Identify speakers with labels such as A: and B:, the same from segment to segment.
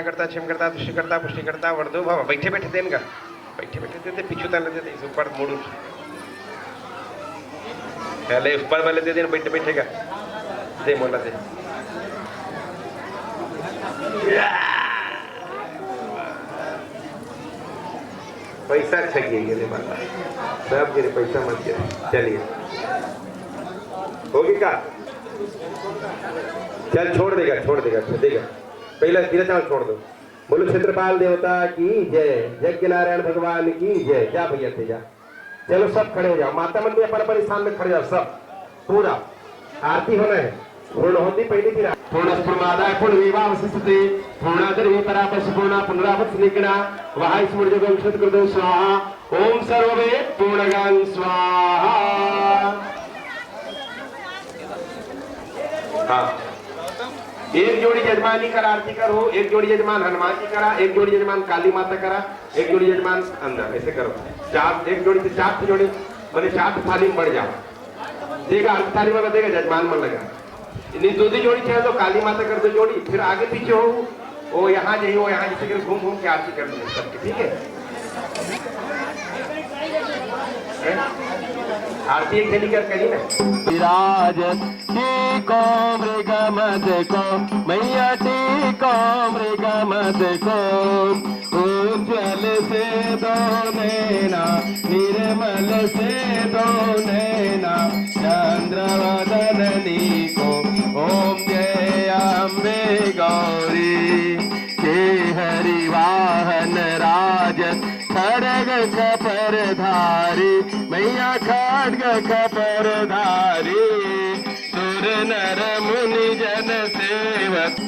A: करता छिम करता दृष्टि करता पुष्टि करता वर्धो भाव बैठे बैठे देन का बैठे बैठे देते पिछू तले देते इस ऊपर मोड़ू पहले ऊपर वाले दे देना बैठे बैठे का दे मोला दे पैसा छगिए गेले माता सब गिरे पैसा मत गिरे चलिए होगी का चल छोड़ देगा देगा पहला तीरा चावल छोड़ दो बोलो क्षेत्रपाल देवता की जय यज्ञ नारायण भगवान की जय जा भैया थे जा चलो सब खड़े हो जाओ माता मंदिर पर स्थान में खड़े जाओ सब पूरा आरती होना है पूर्ण होती पहली फिर पूर्ण प्रमादाय पूर्ण विवाह वशिष्ठते पूर्णादर्वी परापस पूर्णा पुनरावत निकना वहां स्मृति जगम क्षत कर दो स्वाहा ओम सर्वे पूर्णगान स्वाहा। हाँ एक जोड़ी यजमानी कर आरती करो एक जोड़ी यजमान हनुमान जी करा एक जोड़ी यजमान काली माता करा एक जोड़ी यजमान अंदर ऐसे करो चार एक जोड़ी से चार जोड़ी मैंने चार थाली में बढ़ जाओ देगा अर्थ थाली में देगा यजमान में लगा दो जोड़ी चाहे तो काली माता कर दो जोड़ी फिर आगे पीछे हो वो यहाँ जाइए वो यहाँ जैसे घूम घूम के आरती कर दो सबके ठीक है आरती एक खेली कर करी ना
B: विराज टीको मृगमद को मैया टीको मृगमद को उज्ज्वल से दो नैना निर्मल से दो नैना चंद्रवदनी को ओम जय अम्बे गौरी हे हरि वाहन राज खड़ग खपर धारी मैया खड़ग खपर धारी सुर नर मुनि जन सेवक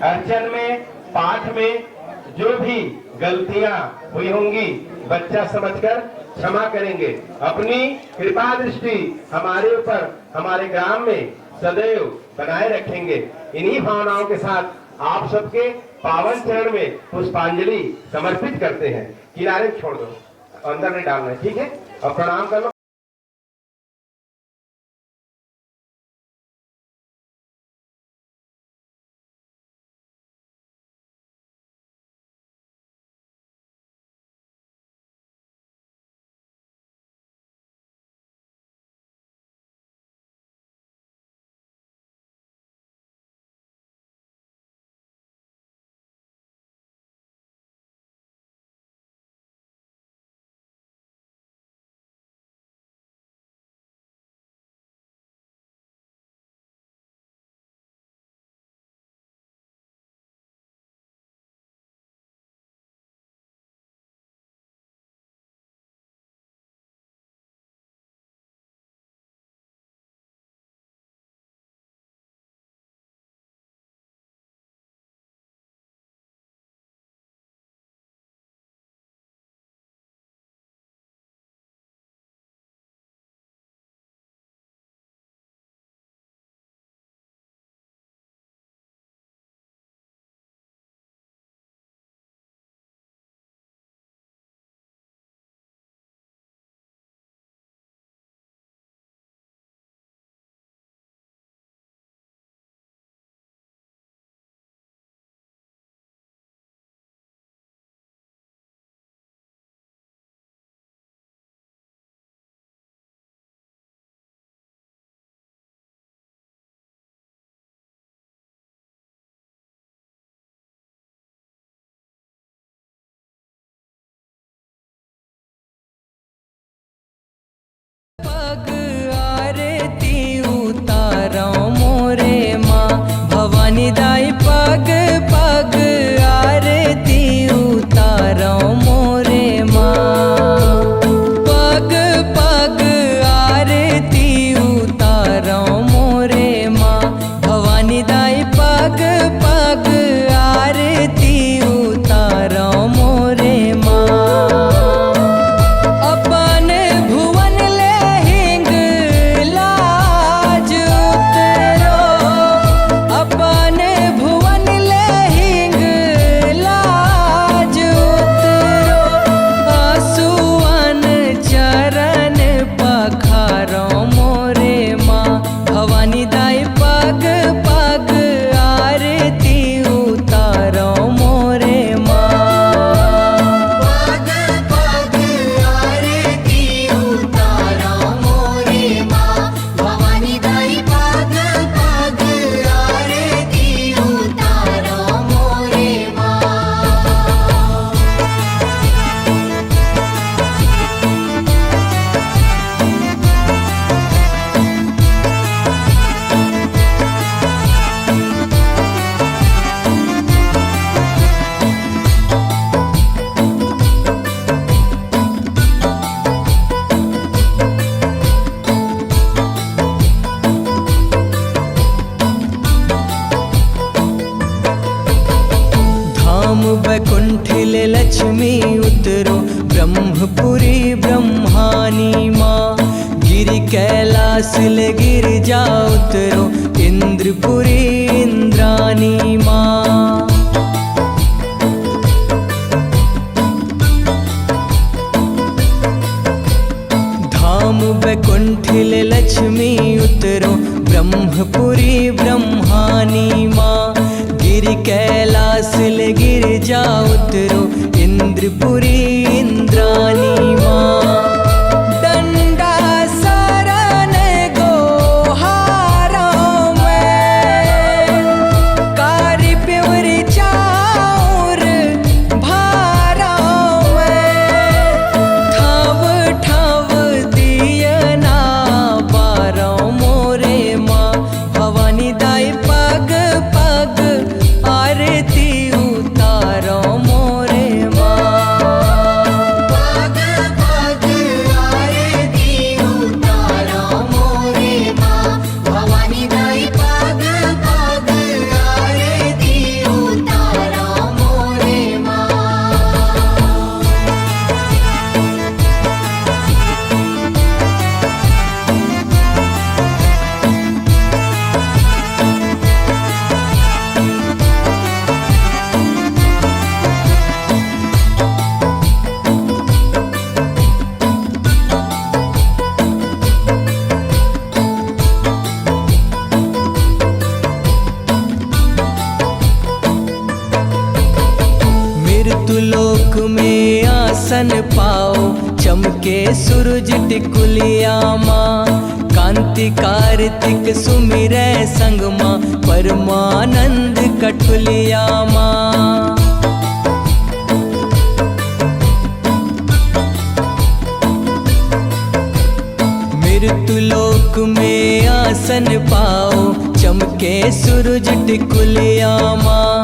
A: अर्चन में पाठ में जो भी गलतियां हुई होंगी बच्चा समझकर क्षमा करेंगे। अपनी कृपा दृष्टि हमारे ऊपर हमारे ग्राम में सदैव बनाए रखेंगे। इन्हीं भावनाओं के साथ आप सबके पावन चरण में पुष्पांजलि समर्पित करते हैं। किनारे छोड़ दो, अंदर नहीं डालना, ठीक है? और प्रणाम कर लो।
C: पग आरती उतारो मोरे माँ भवानी दाई, पग पग आरती उतारो मोरे माँ। पग पग आरती उतारो मोरे माँ भवानी दाई, पग पग आरती उतारो मोरे माँ। अपन भुवन ले हिंग लाज उतरो, अपन भुवन ले हिंग लाज उतरो। आसुअन चरण पखारो मोरे माँ भवानी दाई, पग पग आरती उतारो मोरे माँ।
D: पग पग आरती उतारो मोरे माँ भवानी दाई, पग पग आरती उतारो मोरे माँ।
C: धाम बैकुंठिल लक्ष्मी उतरो, ब्रह्मपुरी ब्रह्मानी माँ। गिरि कैलास ले गिरिजा उतरो, इंद्रपुरी इंद्रानी माँ। धाम बैकुंठिल लक्ष्मी उतरो, ब्रह्मपुरी ब्रह्मानी माँ। गिरि कैलास ले गिरिजा उतरो, इंद्रपुरी इंद्रानी माँ। डंडा शरण गोहारों में, कारी प्योरी चाउर भारों में। ठाव ठाव दियना बारों मोरे माँ भवानी दाई, पग पग आरती उतारो मोरे माँ।
D: पग पग
C: चमके सूरज टिकुलिया माँ कांति कार्तिक सुमिरै संग माँ परमानंद कठुलिया माँ। मृत्युलोक में आसन पाओ चमके सूरज टिकुलिया माँ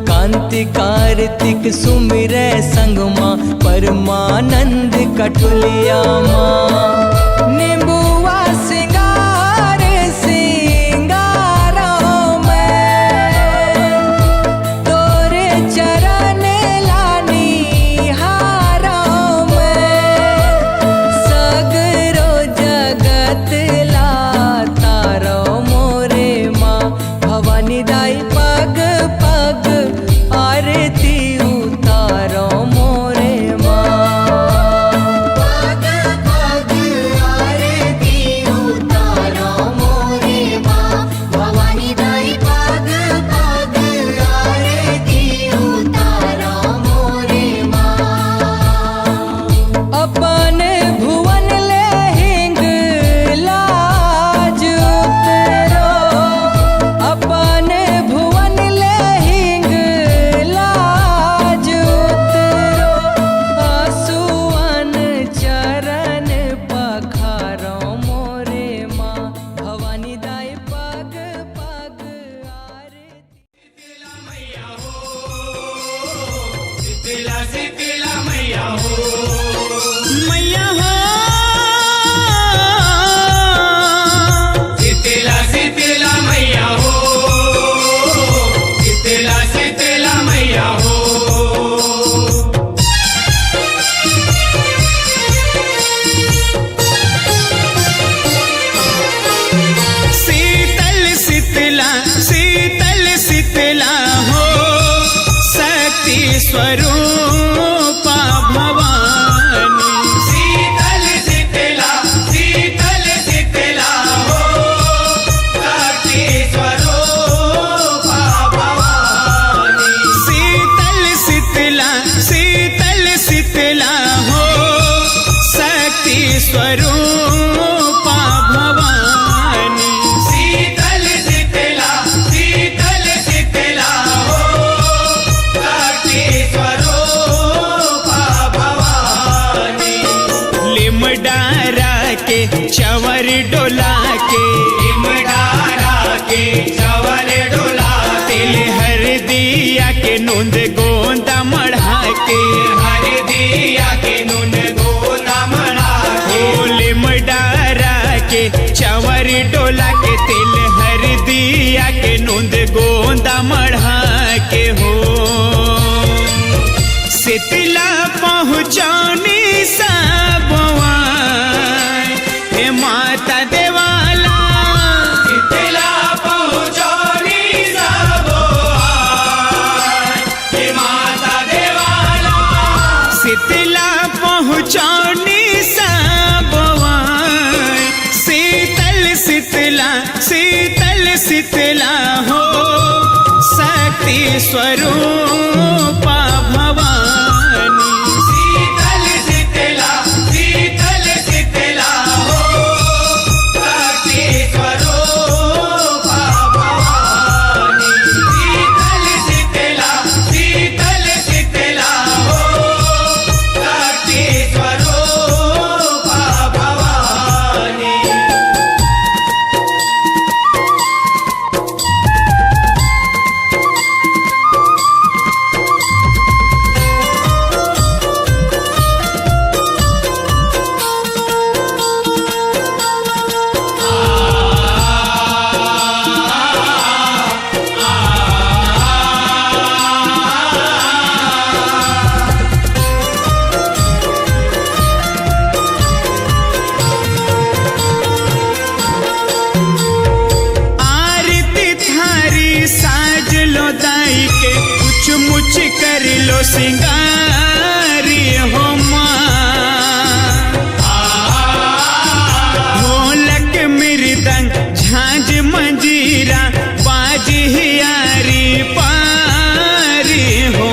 C: कांति कार्तिक सुमिरै संग माँ परमानंद कठुलिया माँ। नींबुआ सिंगार सिंगारों में तोरे चरण लानी हारों में सगरो जगत ला तारो मोरे माँ भवानी दाई पग पग आरती उतारो मोरे माँ।
D: पग पग आरती उतारो मोरे माँ भवानी दाई पग पग आरती उतारो मोरे माँ।
C: अपन भुवन ले हिंग लाज उतरो अपन भुवन ले हिंग लाज उतरो आसुअन चरण पखारो मोरे माँ भवानी दाई पग पग आरती।
E: मैया हो शीतला शीतला मैया हो शीतला शीतला मैया हो। शीतल शीतला शीतल शीतला हो शक्ति स्वरूपा भवानी। शीतल शीतला शीतल शीतला हो शक्ति स्वरूपा भवानी। शीतल शीतला शीतल शीतला हो शक्ति स्वरूपा भवानी। शीतल शीतला शीतल शीतला हो शक्ति स्वरूपा भवानी। लिमडारा के चवर डोला के लिमडारा के चवर डोला तिल हर दिया के नूंद गोंदा मढ़ा के हर दिया के नूंद गोंदा मढ़ा के लिमडारा के चवर डोला के तिल हर दिया के नूंद गोंदा मढ़ा के हो। शीतला पहुँचौनी सबवान हे माता देवाला। शीतला पहुँचौनी सबवान हे माता देवाला। शीतला पहुँचौनी सबवान शीतल शीतला शीतल शीतला हो शक्ति स्वरूपा भवानी। शीतल शीतला शीतल शीतला हो शक्ति स्वरूपा भवानी। शीतल शीतला शीतल शीतला हो शक्ति स्वरूपा भवानी। सिंगारी हो ढोलक मृदंग झांझ मंजीरा बाज हियारी पारी हो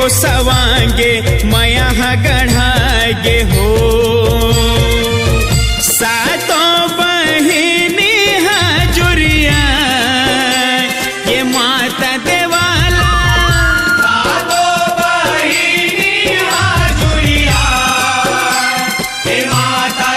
E: सवांगे मया गढ़ागे हो सातों बहिनी हजुरिया ये माता देवाला सातों बहिनी हजुरिया ये माता